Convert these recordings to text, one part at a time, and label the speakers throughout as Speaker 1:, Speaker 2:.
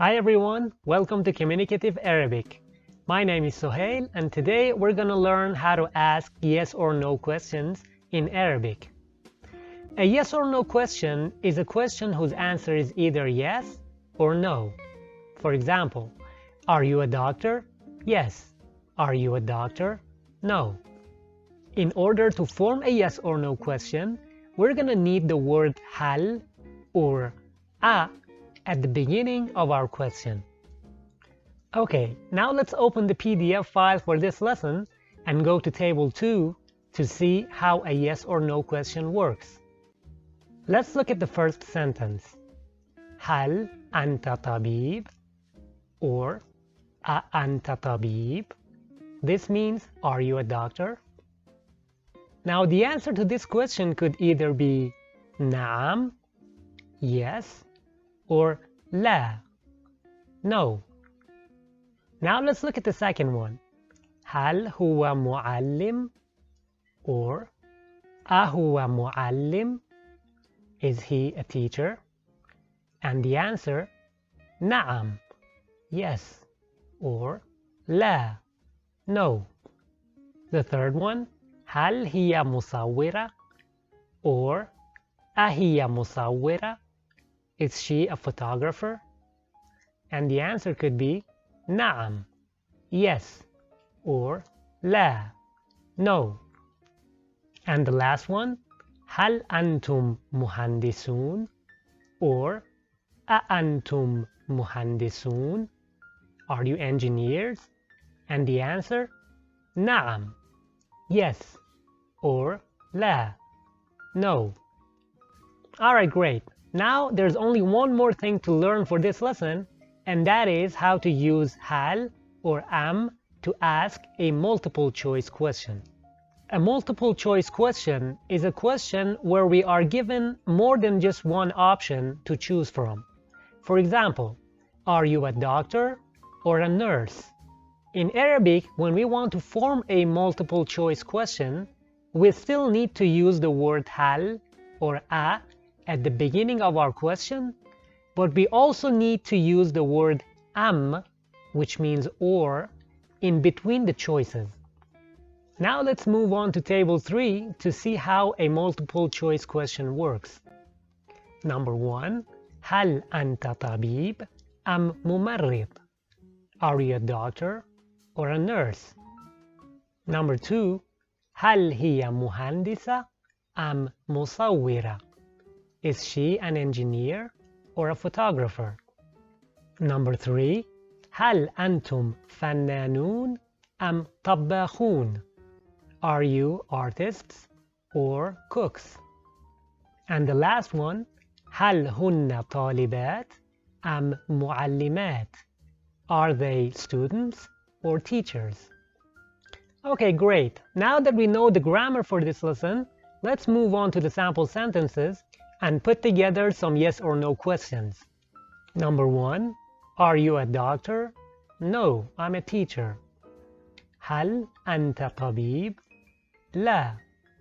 Speaker 1: Hi everyone, welcome to Communicative Arabic. My name is Sohail and today we're going to learn how to ask yes or no questions in Arabic. A yes or no question is a question whose answer is either yes or no. For example, are you a doctor? Yes. Are you a doctor? No. In order to form a yes or no question, we're going to need the word hal or a at the beginning of our question. Okay, now let's open the PDF file for this lesson and go to Table 2 to see how a yes or no question works. Let's look at the first sentence. هل أنت طبيب? Or أأنت طبيب? This means, are you a doctor? Now the answer to this question could either be نعم, yes, or لا, no. Now let's look at the second one. هل هو معلم? Or أهو معلم? Is he a teacher? And the answer, نعم, yes, or لا, no. The third one, هل هي مصورة? Or أهي مصورة? Is she a photographer? And the answer could be نعم, yes, or لا, no. And the last one, هل أنتم مهندسون? Or أأنتم مهندسون? Are you engineers? And the answer, نعم, yes, or لا, no. Alright, great. Now there's only one more thing to learn for this lesson, and that is how to use hal or am to ask a multiple choice question. A multiple choice question is a question where we are given more than just one option to choose from. For example, are you a doctor or a nurse? In Arabic, when we want to form a multiple choice question, we still need to use the word hal or a at the beginning of our question, but we also need to use the word am, which means or, in between the choices. Now let's move on to Table 3 to see how a multiple choice question works. Number 1. هل أنت طبيب أم ممرض? Are you a doctor or a nurse? Number 2. هل هي مهندسة أم مصورة? Is she an engineer or a photographer? Number 3. هل أنتم فنانون أم طباخون? Are you artists or cooks? And the last one, هل هن طالبات أم معلمات? Are they students or teachers? Okay, great. Now that we know the grammar for this lesson, let's move on to the sample sentences and put together some yes or no questions. Number 1. Are you a doctor? No, I'm a teacher. هل أنت طبيب؟ لا,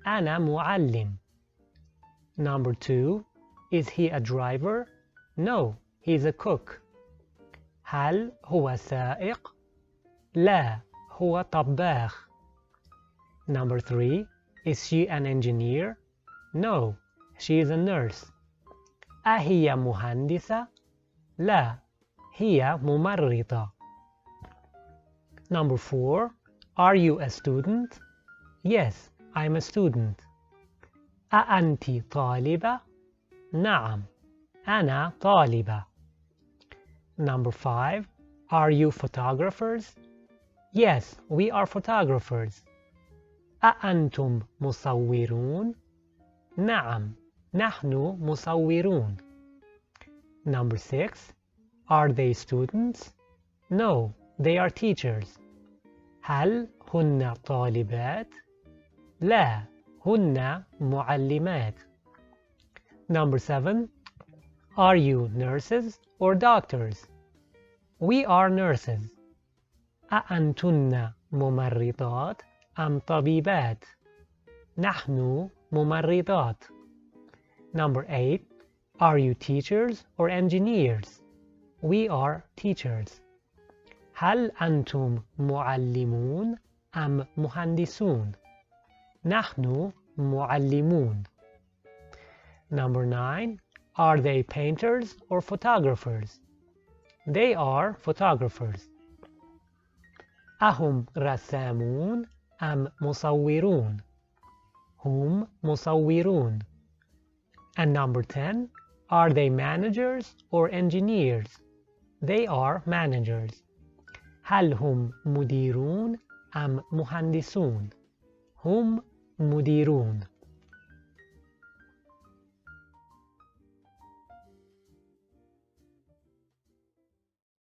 Speaker 1: أنا معلم. Number 2. Is he a driver? No, he's a cook. هل هو سائق؟ لا, هو طباخ. Number 3. Is she an engineer? No, she is a nurse. أهي مهندسة؟ لا, هي ممرضة. Number 4. Are you a student? Yes, I'm a student. أأنت طالبة؟ نعم, أنا طالبة. Number 5. Are you photographers? Yes, we are photographers. أأنتم مصورون؟ نعم, نحن مصورون. Number 6. Are they students? No, they are teachers. هل هن طالبات؟ لا, هن معلمات. Number 7. Are you nurses or doctors? We are nurses. أأنتن ممرضات أم طبيبات؟ نحن ممرضات. Number 8. Are you teachers or engineers? We are teachers. هل أنتم معلمون أم مهندسون؟ نحن معلمون. Number 9. Are they painters or photographers? They are photographers. أهم رسامون أم مصورون؟ هم مصورون. And number 10. Are they managers or engineers? They are managers. هل هم مديرون أم مهندسون؟ هم مديرون.